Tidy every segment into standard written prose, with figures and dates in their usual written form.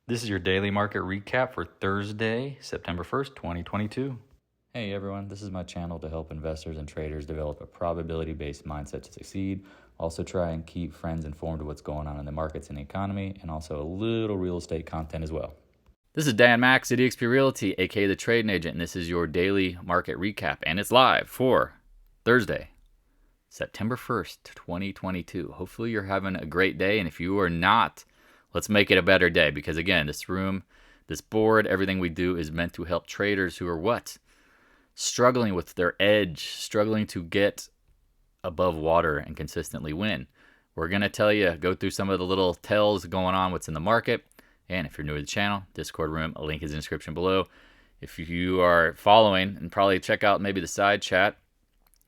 This is your daily market recap for Thursday, September 1st, 2022. Hey everyone, this is my channel to help investors and traders develop a probability-based mindset to succeed. Also try and keep friends informed of what's going on in the markets and the economy, and also a little real estate content as well. This is Dan Max at EXPI Realty, aka the Trading Agent, and this is your daily market recap, and it's live for Thursday, September 1st, 2022. Hopefully you're having a great day, and if you are not, let's make it a better day, because again, this room, this board, everything we do is meant to help traders who are what? Struggling with their edge, struggling to get above water and consistently win. We're going to tell you, go through some of the little tells going on, what's in the market. And if you're new to the channel, Discord room, a link is in the description below. If you are following, and probably check out maybe the side chat,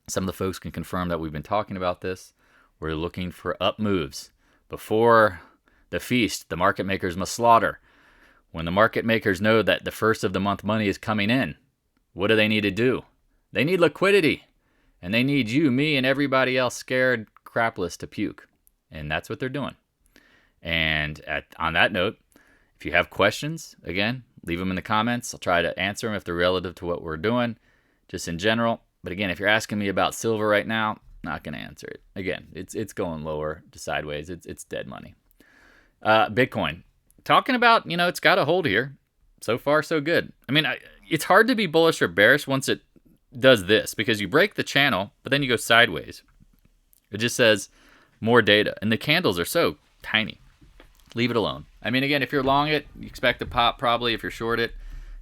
some of the folks can confirm that we've been talking about this. We're looking for up moves. Before the feast, the market makers must slaughter. When the market makers know that the first of the month money is coming in, what do they need to do? They need liquidity. And they need you, me, and everybody else scared crapless to puke. And that's what they're doing. And on that note, if you have questions, again, leave them in the comments. I'll try to answer them if they're relative to what we're doing, just in general. But again, if you're asking me about silver right now, not going to answer it. Again, it's going lower to sideways. It's dead money. Bitcoin. Talking about, it's got a hold here. So far, so good. I mean, it's hard to be bullish or bearish once it does this, because you break the channel, but then you go sideways. It just says more data, and the candles are so tiny. Leave it alone. I mean, again, if you're long it, you expect a pop probably. If you're short it,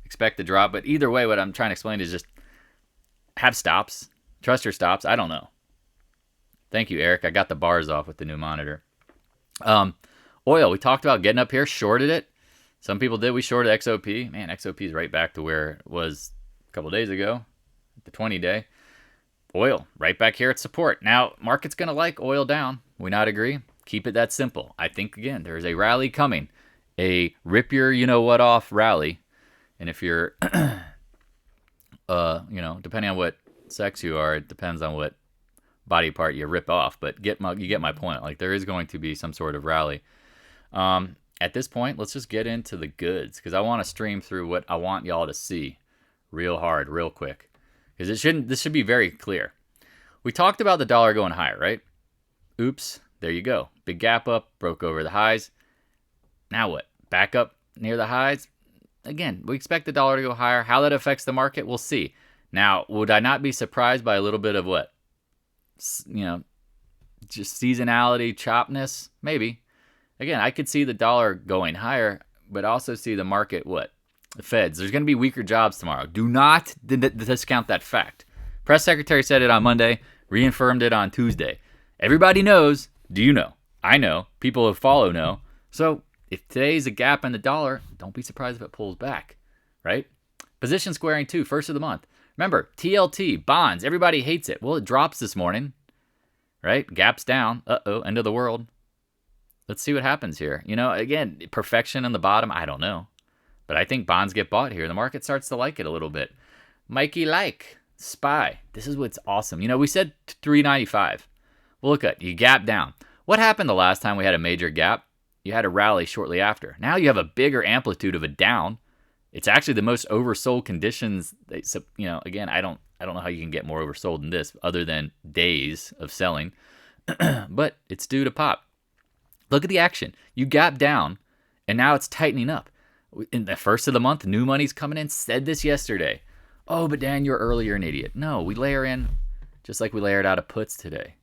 expect a drop. But either way, what I'm trying to explain is just have stops. Trust your stops. I don't know. Thank you, Eric. I got the bars off with the new monitor. Oil, we talked about getting up here, shorted it. Some people did. We shorted XOP. Man, XOP is right back to where it was a couple days ago, the 20-day. Oil, right back here at support. Now, market's going to like oil down. We not agree? Keep it that simple. I think, again, there is a rally coming. A rip your you-know-what-off rally. And if you're, depending on what sex you are, it depends on what body part you rip off. But you get my point. Like, there is going to be some sort of rally. At this point, let's just get into the goods, because I want to stream through what I want y'all to see real hard, real quick, because this should be very clear. We talked about the dollar going higher, right? Oops, there you go. Big gap up, broke over the highs. Now what? Back up near the highs? Again, we expect the dollar to go higher. How that affects the market, we'll see. Now, would I not be surprised by a little bit of what? Just seasonality, chopness? Maybe. Again, I could see the dollar going higher, but also see the market, what? The Feds. There's going to be weaker jobs tomorrow. Do not discount that fact. Press secretary said it on Monday, reaffirmed it on Tuesday. Everybody knows. Do you know? I know. People who follow know. So if today's a gap in the dollar, don't be surprised if it pulls back, right? Position squaring 2, first of the month. Remember, TLT, bonds, everybody hates it. Well, it drops this morning, right? Gap's down. Uh-oh, end of the world. Let's see what happens here. Again, perfection on the bottom, I don't know. But I think bonds get bought here. The market starts to like it a little bit. Mikey SPY. This is what's awesome. We said 395. Well, look at you gap down. What happened the last time we had a major gap? You had a rally shortly after. Now you have a bigger amplitude of a down. It's actually the most oversold conditions. Again, I don't know how you can get more oversold than this other than days of selling. But it's due to pop. Look at the action. You gap down, and now it's tightening up. In the first of the month, new money's coming in. Said this yesterday. Oh, but Dan, you're earlier an idiot. No, we layer in just like we layered out of puts today.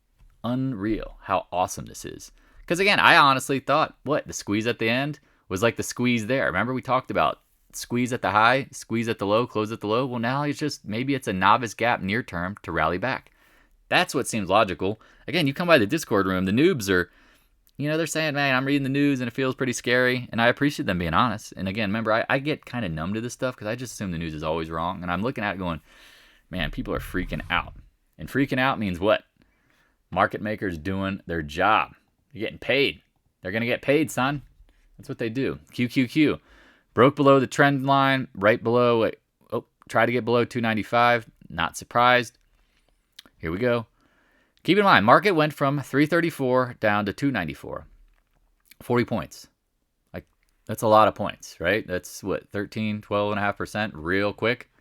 Unreal how awesome this is. Because again, I honestly thought, the squeeze at the end was like the squeeze there. Remember we talked about squeeze at the high, squeeze at the low, close at the low? Well, now maybe it's a novice gap near term to rally back. That's what seems logical. Again, you come by the Discord room, the noobs are, they're saying, man, I'm reading the news and it feels pretty scary. And I appreciate them being honest. And again, remember, I get kind of numb to this stuff because I just assume the news is always wrong. And I'm looking at it going, man, people are freaking out. And freaking out means what? Market makers doing their job. You're getting paid. They're going to get paid, son. That's what they do. QQQ. Broke below the trend line, right below. Try to get below 295. Not surprised. Here we go. Keep in mind, market went from 334 down to 294. 40 points. Like That's a lot of points, right? That's what, 13, 12.5% real quick.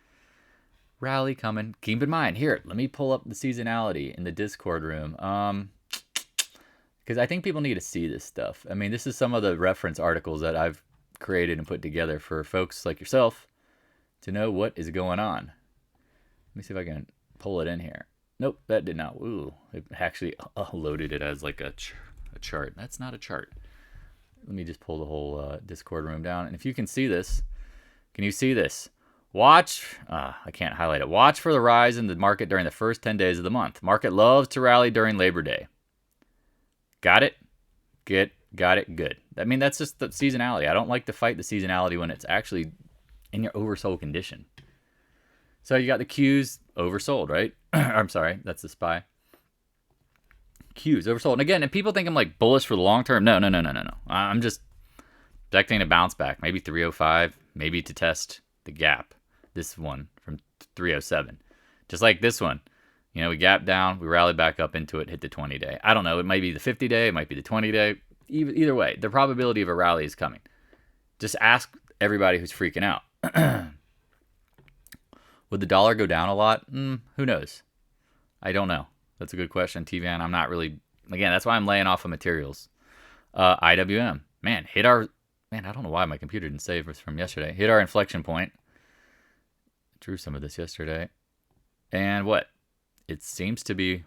Rally coming. Keep in mind, here, let me pull up the seasonality in the Discord room. Because I think people need to see this stuff. I mean, this is some of the reference articles that I've created and put together for folks like yourself to know what is going on. Let me see if I can pull it in here. Nope, that did not. Ooh, it actually loaded it as like a chart. That's not a chart. Let me just pull the whole Discord room down. And if you can see this, can you see this? Watch, I can't highlight it. Watch for the rise in the market during the first 10 days of the month. Market loves to rally during Labor Day. Got it? Got it? Good. I mean, that's just the seasonality. I don't like to fight the seasonality when it's actually in your oversold condition. So you got the Qs oversold, right? I'm sorry, that's the SPY. Qs oversold. And again, and people think I'm like bullish for the long term. No. I'm just expecting a bounce back. Maybe 305, maybe to test the gap. This one from 307. Just like this one. You know, we gapped down, we rallied back up into it, hit the 20-day. I don't know, it might be the 50-day, it might be the 20-day. Either way, the probability of a rally is coming. Just ask everybody who's freaking out. Would the dollar go down a lot? Who knows? I don't know. That's a good question, T-Van. I'm not really... Again, that's why I'm laying off of materials. IWM. Man, I don't know why my computer didn't save us from yesterday. Hit our inflection point. Drew some of this yesterday. And what? It seems to be...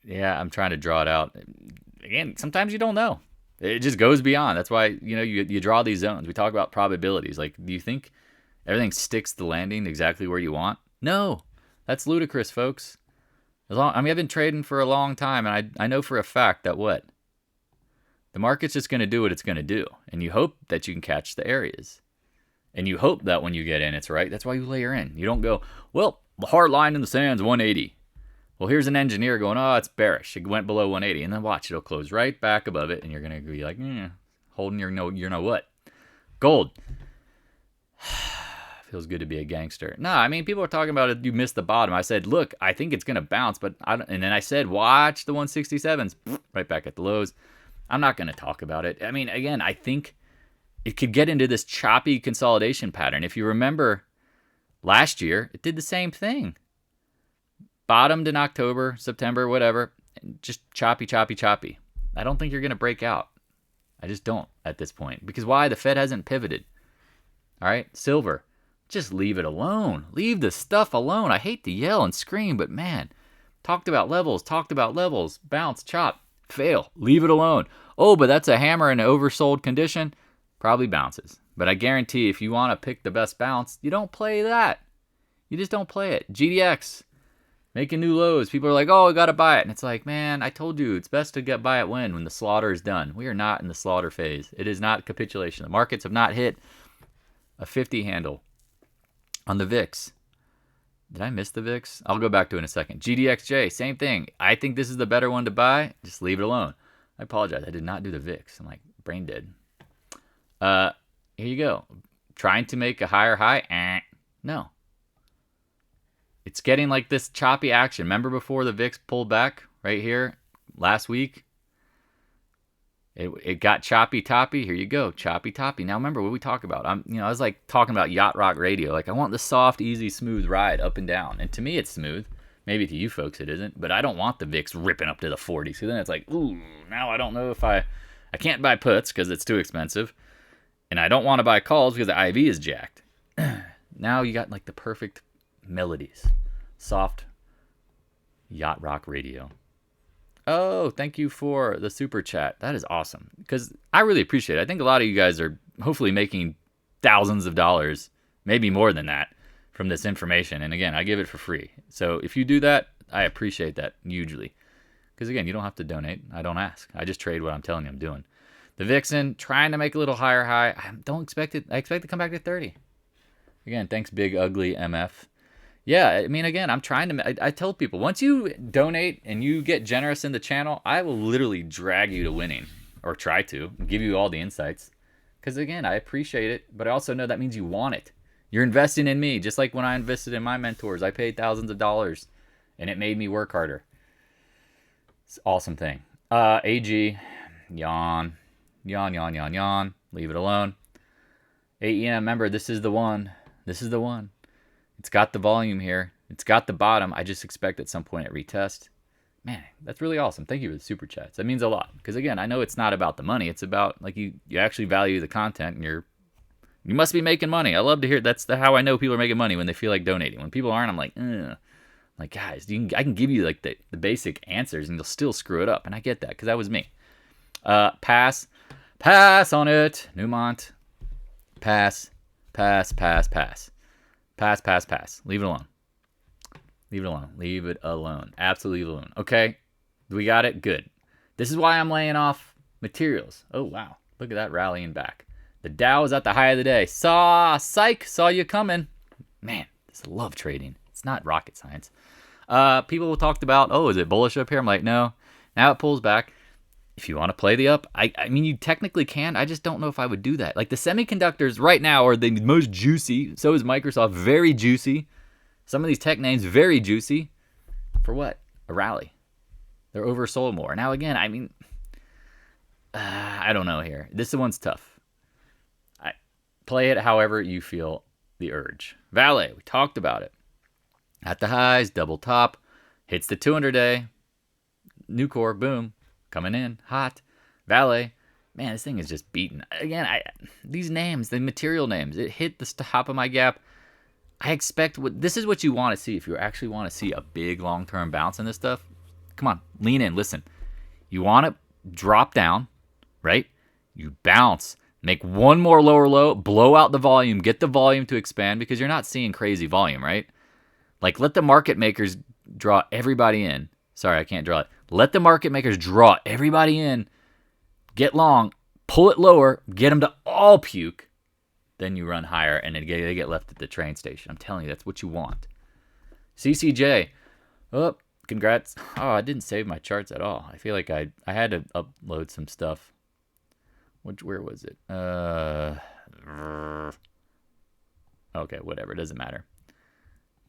Yeah, I'm trying to draw it out. Again, sometimes you don't know. It just goes beyond. That's why, you draw these zones. We talk about probabilities. Like, do you think everything sticks the landing exactly where you want? No. That's ludicrous, folks. I've been trading for a long time, and I know for a fact that what? The market's just going to do what it's going to do. And you hope that you can catch the areas. And you hope that when you get in, it's right. That's why you layer in. You don't go, well, the hard line in the sand's 180. Well, here's an engineer going, oh, it's bearish. It went below 180. And then watch, it'll close right back above it. And you're going to be like, holding your know what. Gold. Feels good to be a gangster. No, I mean, people are talking about it. You missed the bottom. I said, look, I think it's going to bounce. And then I said, watch the 167s. Right back at the lows. I'm not going to talk about it. I mean, again, I think it could get into this choppy consolidation pattern. If you remember last year, it did the same thing. Bottomed in October, September, whatever. Just choppy. I don't think you're going to break out. I just don't at this point. Because why? The Fed hasn't pivoted. All right? Silver. Just leave it alone. Leave the stuff alone. I hate to yell and scream, but man, talked about levels, bounce, chop, fail. Leave it alone. Oh, but that's a hammer in an oversold condition. Probably bounces. But I guarantee if you want to pick the best bounce, you don't play that. You just don't play it. GDX. Making new lows. People are like, oh, I got to buy it. And it's like, man, I told you it's best to buy it when the slaughter is done. We are not in the slaughter phase. It is not capitulation. The markets have not hit a 50 handle on the VIX. Did I miss the VIX? I'll go back to it in a second. GDXJ, same thing. I think this is the better one to buy. Just leave it alone. I apologize. I did not do the VIX. I'm like brain dead. Here you go. Trying to make a higher high? No. It's getting like this choppy action. Remember before the VIX pulled back right here last week? It got choppy toppy. Here you go, choppy toppy. Now remember what we talk about. I was like talking about yacht rock radio. Like I want the soft, easy, smooth ride up and down. And to me, it's smooth. Maybe to you folks it isn't. But I don't want the VIX ripping up to the 40s. So then it's like, ooh, now I don't know if I can't buy puts because it's too expensive. And I don't want to buy calls because the IV is jacked. Now you got like the perfect melodies. Soft yacht rock radio. Oh, thank you for the super chat. That is awesome. Because I really appreciate it. I think a lot of you guys are hopefully making thousands of dollars, maybe more than that, from this information. And again, I give it for free. So if you do that, I appreciate that hugely. Because again, you don't have to donate. I don't ask. I just trade what I'm telling you I'm doing. The Vixen, trying to make a little higher high. I don't expect it. I expect to come back to 30. Again, thanks, Big Ugly MF. Yeah, I mean, again, I'm trying to... I tell people, once you donate and you get generous in the channel, I will literally drag you to winning. Or try to. Give you all the insights. Because, again, I appreciate it. But I also know that means you want it. You're investing in me. Just like when I invested in my mentors. I paid thousands of dollars. And it made me work harder. It's an awesome thing. AG. Yawn. Yawn, yawn, yawn, yawn. Leave it alone. AEM, remember, this is the one. This is the one. It's got the volume here. It's got the bottom. I just expect at some point it retest. Man, that's really awesome. Thank you for the super chats. That means a lot. Because again, I know it's not about the money. It's about like you actually value the content and you must be making money. I love to hear that's how I know people are making money, when they feel like donating. When people aren't, I'm like, ugh. Like, guys, I can give you like the basic answers and you'll still screw it up. And I get that because that was me. Pass on it. Newmont. Pass. Pass. Leave it alone. Leave it alone. Absolutely leave it alone. Okay. We got it? Good. This is why I'm laying off materials. Oh, wow. Look at that rallying back. The Dow is at the high of the day. Saw you coming. Man, I love trading. It's not rocket science. People talked about, is it bullish up here? I'm like, no. Now it pulls back. If you want to play the up, I mean, you technically can. I just don't know if I would do that. Like the semiconductors right now are the most juicy. So is Microsoft. Very juicy. Some of these tech names, very juicy. For what? A rally. They're oversold more. Now, again, I mean, I don't know here. This one's tough. Play it however you feel the urge. VALE, we talked about it. At the highs, double top. Hits the 200-day. New core, boom. Coming in, hot. VALE. Man, this thing is just beaten. Again, these names, the material names, it hit the top of my gap. I expect this is what you want to see if you actually want to see a big long-term bounce in this stuff. Come on, lean in, listen. You want to drop down, right? You bounce, make one more lower low, blow out the volume, get the volume to expand because you're not seeing crazy volume, right? Like let the market makers draw everybody in. Sorry, I can't draw it. Let the market makers draw everybody in, get long, pull it lower, get them to all puke. Then you run higher, and they get left at the train station. I'm telling you, that's what you want. CCJ. Oh, congrats. Oh, I didn't save my charts at all. I feel like I had to upload some stuff. Where was it? Okay, whatever. It doesn't matter.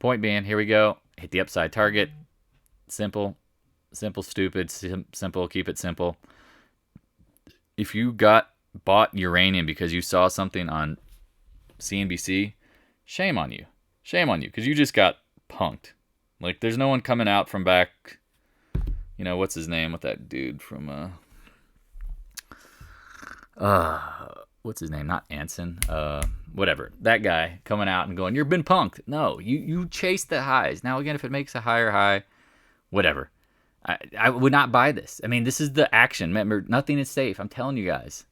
Point being, here we go. Hit the upside target. Simple, stupid, simple. Keep it simple. If you bought uranium because you saw something on CNBC, shame on you, because you just got punked. Like there's no one coming out from back, what's his name with that dude from what's his name? Not Anson. Whatever. That guy coming out and going, you've been punked. No, you chase the highs. Now again, if it makes a higher high, whatever. I would not buy this. I mean, this is the action. Remember, nothing is safe. I'm telling you guys.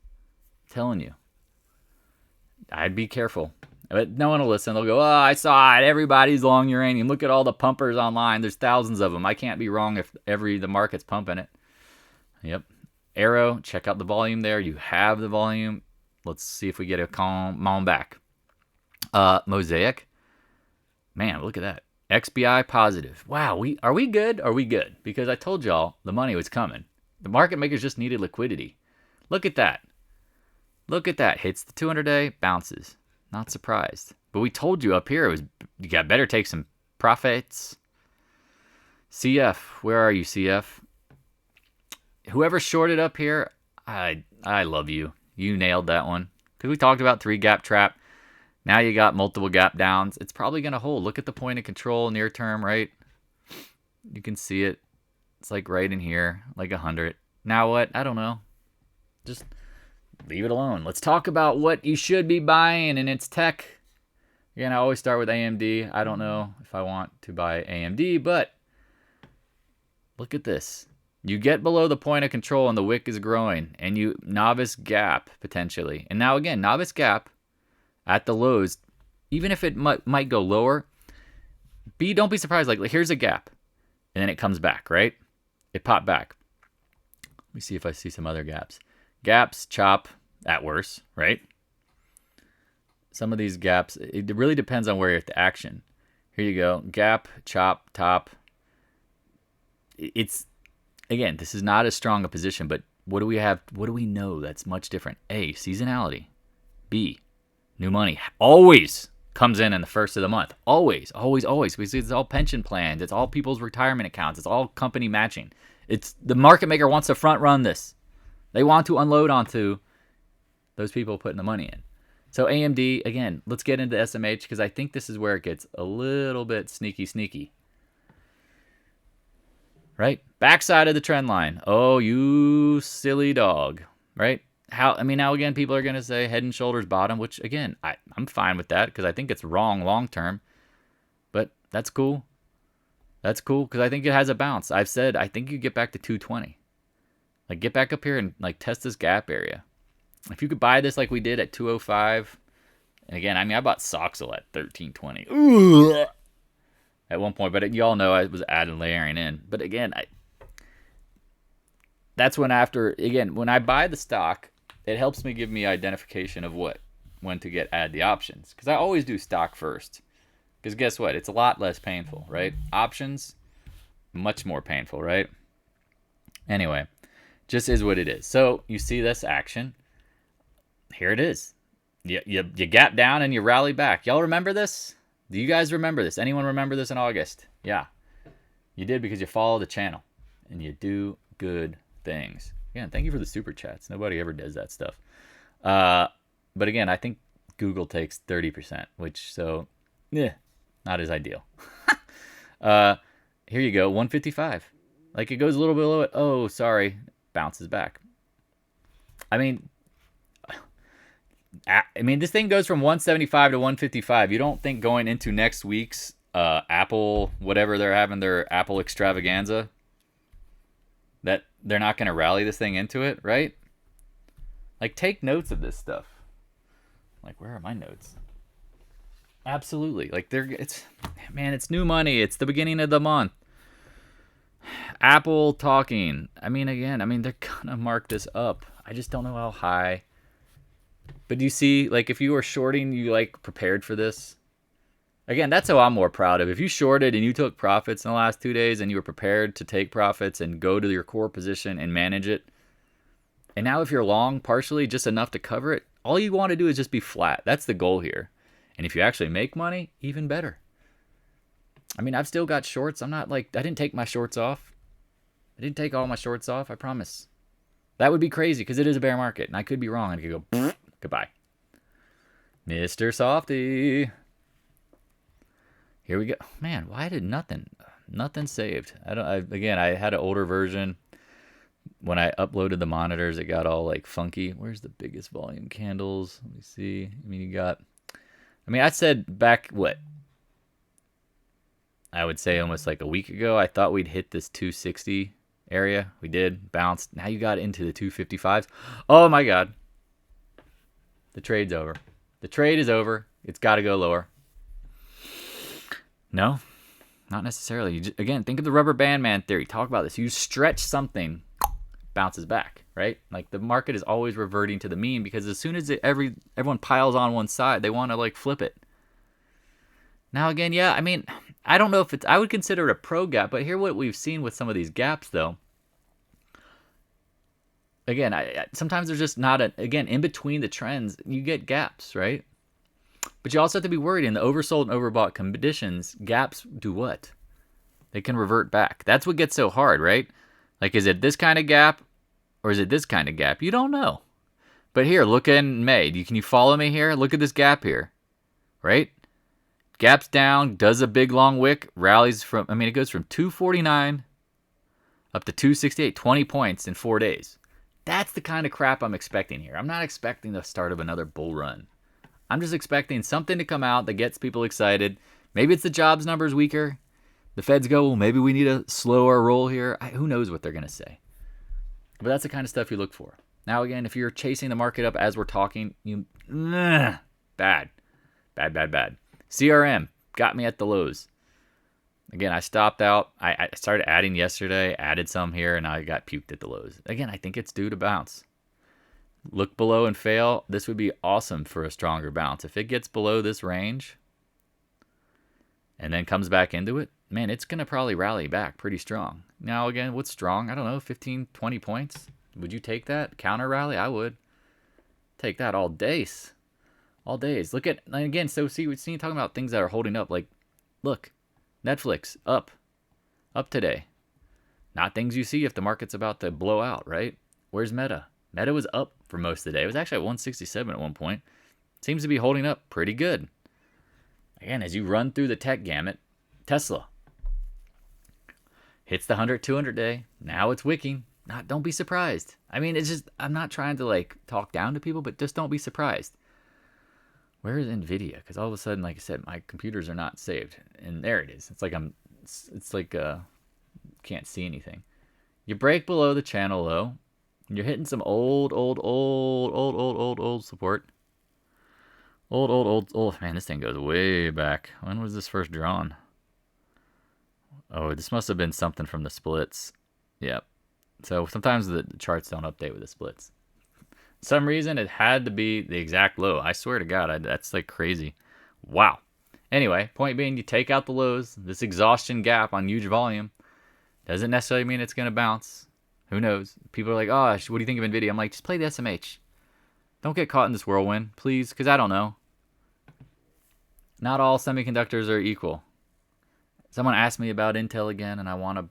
I'd be careful. But no one will listen. They'll go, I saw it. Everybody's long uranium. Look at all the pumpers online. There's thousands of them. I can't be wrong if the market's pumping it. Yep. Arrow, check out the volume there. You have the volume. Let's see if we get a calm on back. Mosaic. Man, look at that. XBI positive. Wow, are we good? Are we good? Because I told y'all the money was coming. The market makers just needed liquidity. Look at that. Hits the 200-day, bounces. Not surprised. But we told you up here you got better take some profits. CF, where are you, CF? Whoever shorted up here, I love you. You nailed that one. Because we talked about 3-gap trap. Now you got multiple gap downs. It's probably going to hold. Look at the point of control near term, right? You can see it. It's like right in here, like 100. Now what? I don't know. Just leave it alone. Let's talk about what you should be buying, and it's tech. Again, I always start with AMD. I don't know if I want to buy AMD, but look at this. You get below the point of control and the wick is growing, and you novice gap potentially. And now again, novice gap at the lows, even if it might go lower, don't be surprised. Like here's a gap, and then it comes back, right? It popped back. Let me see if I see some other gaps. Gaps, chop, at worst, right? Some of these gaps, it really depends on where you're at the action. Here you go. Gap, chop, top. It's, again, this is not as strong a position, but what do we have? What do we know that's much different? A, seasonality. B, new money. Always comes in the first of the month. Always. Because it's all pension plans. It's all people's retirement accounts. It's all company matching. It's the market maker wants to front run this. They want to unload onto those people putting the money in. So AMD, again, let's get into SMH because I think this is where it gets a little bit sneaky. Right? Backside of the trend line. Oh, you silly dog. Right? Now again, people are going to say head and shoulders bottom, which again, I'm fine with that because I think it's wrong long term. But that's cool. That's cool because I think it has a bounce. I've said I think you get back to 220. Like get back up here and like test this gap area. If you could buy this like we did at 205, and again, I bought Soxel at 1320. Ooh. At one point, but y'all know I was adding layering in. But again, that's when when I buy the stock, it helps me give me identification of when to add the options. Because I always do stock first. Because guess what? It's a lot less painful, right? Options, much more painful, right? Anyway, just is what it is. So you see this action. Here it is. You gap down and you rally back. Y'all remember this? Do you guys remember this? Anyone remember this in August? Yeah. You did because you follow the channel and you do good things. Again, thank you for the super chats. Nobody ever does that stuff. But again, I think Google takes 30%, not as ideal. Here you go, 155. Like it goes a little below it. Oh, sorry. Bounces back. This thing goes from 175 to 155. You don't think going into next week's Apple, whatever they're having, their Apple extravaganza, that they're not going to rally this thing into it, right? Like, take notes of this stuff. Like, where are my notes? Absolutely. Like, it's new money. It's the beginning of the month. Apple talking. They're going to mark this up. I just don't know how high. But do you see, like, if you were shorting, you, like, prepared for this? Again, that's how I'm more proud of. If you shorted and you took profits in the last 2 days and you were prepared to take profits and go to your core position and manage it, and now if you're long partially just enough to cover it, all you want to do is just be flat. That's the goal here. And if you actually make money, even better. I've still got shorts. I didn't take my shorts off. I didn't take all my shorts off, I promise. That would be crazy because it is a bear market and I could be wrong. I could go, goodbye. Mr. Softy. Here we go. Man, why did nothing saved? I had an older version. When I uploaded the monitors, it got all like funky. Where's the biggest volume candles? Let me see. I said back, I would say almost like a week ago, I thought we'd hit this 260 area. We did. Bounced. Now you got into the 255s. Oh my God. The trade's over. The trade is over. It's got to go lower. No, not necessarily. Again, think of the rubber band man theory. Talk about this. You stretch something, bounces back, right? Like the market is always reverting to the mean because as soon as everyone piles on one side, they want to like flip it. Now again, yeah, I don't know if I would consider it a pro gap, but here what we've seen with some of these gaps though. Again, sometimes there's just not in between the trends, you get gaps, right? But you also have to be worried in the oversold and overbought conditions, gaps do what? They can revert back. That's what gets so hard, right? Like, is it this kind of gap or is it this kind of gap? You don't know. But here, look in May. Can you follow me here? Look at this gap here, right? Gaps down, does a big long wick, rallies from, it goes from 249 up to 268, 20 points in 4 days. That's the kind of crap I'm expecting here. I'm not expecting the start of another bull run. I'm just expecting something to come out that gets people excited. Maybe it's the jobs numbers weaker. The feds go, well, maybe we need to slow our roll here. Who knows what they're going to say. But that's the kind of stuff you look for. Now, again, if you're chasing the market up as we're talking, bad. CRM got me at the lows. Again, I stopped out. I started adding yesterday, added some here, and I got puked at the lows. Again, I think it's due to bounce. Look below and fail. This would be awesome for a stronger bounce. If it gets below this range and then comes back into it, man, it's going to probably rally back pretty strong. Now, again, what's strong? I don't know, 15, 20 points. Would you take that? Counter rally? I would. Take that all days. All days. Look at, again, so see, we're talking about things that are holding up. Like, look, Netflix, up today. Not things you see if the market's about to blow out, right? Where's Meta? Meta was up for most of the day. It was actually at 167 at one point. Seems to be holding up pretty good. Again, as you run through the tech gamut, Tesla hits the 100, 200 day. Now it's wicking. Don't be surprised. I mean, it's just, I'm not trying to like talk down to people, but just don't be surprised. Where is NVIDIA? Because all of a sudden, like I said, my computers are not saved. And there it is. It's like can't see anything. You break below the channel low. And you're hitting some old support. Old. Man, this thing goes way back. When was this first drawn? Oh, this must have been something from the splits. Yep. So sometimes the charts don't update with the splits. For some reason, it had to be the exact low. I swear to God, that's like crazy. Wow. Anyway, point being, you take out the lows. This exhaustion gap on huge volume doesn't necessarily mean it's going to bounce. Who knows? People are like, oh, what do you think of NVIDIA? I'm like, just play the SMH. Don't get caught in this whirlwind, please, because I don't know. Not all semiconductors are equal. Someone asked me about Intel again, and I want to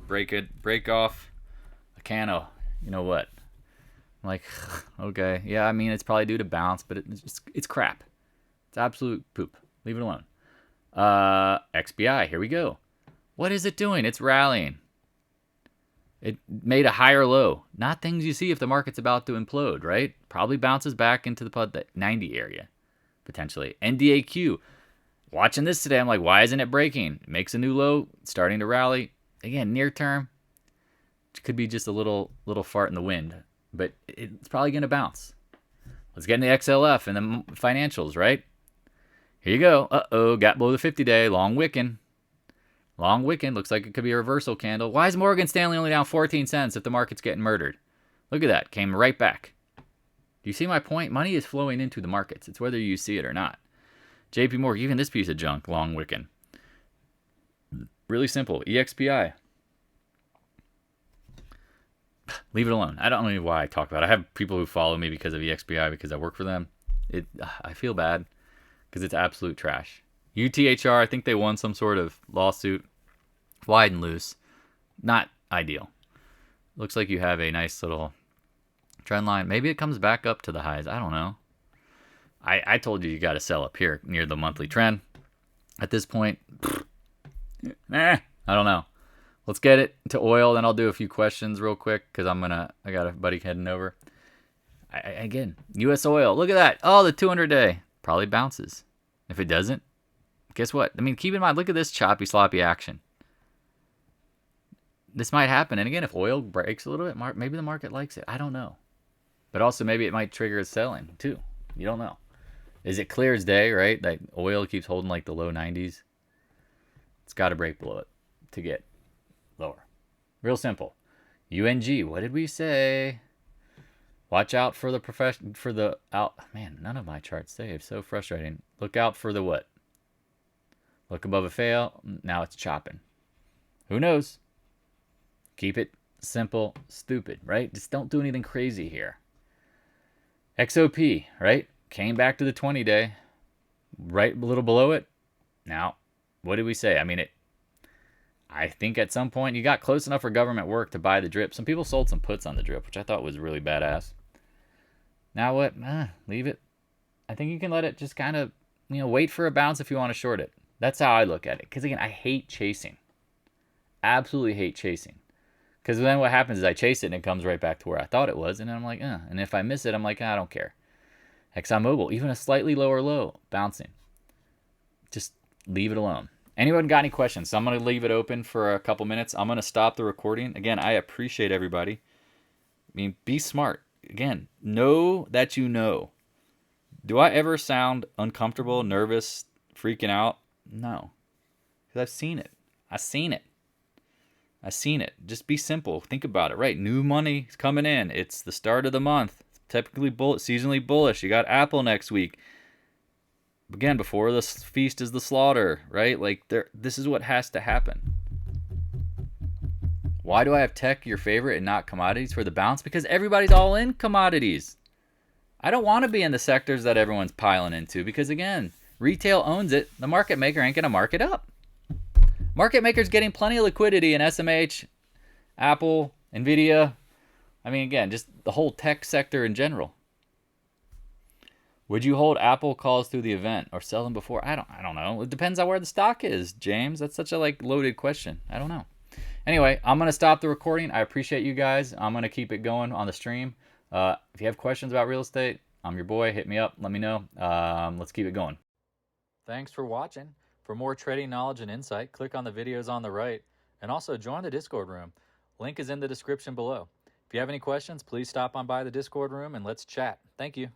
break off a can of, you know what? I'm like, okay, yeah, I mean, it's probably due to bounce, but it's crap. It's absolute poop. Leave it alone. XBI, here we go. What is it doing? It's rallying. It made a higher low. Not things you see if the market's about to implode, right? Probably bounces back into the 90 area, potentially. NDAQ. Watching this today, I'm like, why isn't it breaking? It makes a new low, starting to rally. Again, near term, it could be just a little fart in the wind, but it's probably going to bounce. Let's get in the XLF and the financials, right? Here you go. Uh-oh, got below the 50-day, long wicking. Long wicking, looks like it could be a reversal candle. Why is Morgan Stanley only down 14 cents if the market's getting murdered? Look at that, came right back. Do you see my point? Money is flowing into the markets. It's whether you see it or not. JP Morgan, even this piece of junk, long wicking. Really simple, EXPI. Leave it alone. I don't know why I talk about it. I have people who follow me because of EXPI because I work for them. I feel bad because it's absolute trash. UTHR, I think they won some sort of lawsuit. Wide and loose. Not ideal. Looks like you have a nice little trend line. Maybe it comes back up to the highs. I don't know. I told you got to sell up here near the monthly trend. At this point, I don't know. Let's get it to oil, then I'll do a few questions real quick because I got a buddy heading over. Again, U.S. oil. Look at that. Oh, the 200-day. Probably bounces. If it doesn't, guess what? I mean, keep in mind, look at this choppy, sloppy action. This might happen. And again, if oil breaks a little bit, maybe the market likes it. I don't know. But also maybe it might trigger a selling too. You don't know. Is it clear as day, right? That oil keeps holding like the low 90s. It's got to break below it to get lower. Real simple. UNG, what did we say? Watch out for the Man, none of my charts save. So frustrating. Look out for the what? Look above a fail. Now it's chopping. Who knows? Keep it simple, stupid, right? Just don't do anything crazy here. XOP, right? Came back to the 20-day. Right a little below it. Now, what did we say? I mean, I think at some point you got close enough for government work to buy the drip. Some people sold some puts on the drip, which I thought was really badass. Now what? Leave it. I think you can let it just kind of, wait for a bounce if you want to short it. That's how I look at it. Because again, I hate chasing. Absolutely hate chasing. Because then what happens is I chase it and it comes right back to where I thought it was. And then I'm like, And if I miss it, I'm like, I don't care. ExxonMobil, even a slightly lower low, bouncing. Just leave it alone. Anyone got any questions? So I'm going to leave it open for a couple minutes. I'm going to stop the recording. Again, I appreciate everybody. I mean, be smart. Again, know that you know. Do I ever sound uncomfortable, nervous, freaking out? No. Because I've seen it. I've seen it. Just be simple. Think about it, right? New money is coming in. It's the start of the month. It's typically seasonally bullish. You got Apple next week. Again, before the feast is the slaughter, right? Like, this is what has to happen. Why do I have tech your favorite and not commodities for the bounce? Because everybody's all in commodities. I don't want to be in the sectors that everyone's piling into because, again, retail owns it. The market maker ain't going to mark it up. Market maker's getting plenty of liquidity in SMH, Apple, NVIDIA. I mean, again, just the whole tech sector in general. Would you hold Apple calls through the event or sell them before? I don't know. It depends on where the stock is, James. That's such a loaded question. I don't know. Anyway, I'm gonna stop the recording. I appreciate you guys. I'm gonna keep it going on the stream. If you have questions about real estate, I'm your boy. Hit me up. Let me know. Let's keep it going. Thanks for watching. For more trading knowledge and insight, click on the videos on the right, and also join the Discord room. Link is in the description below. If you have any questions, please stop on by the Discord room and let's chat. Thank you.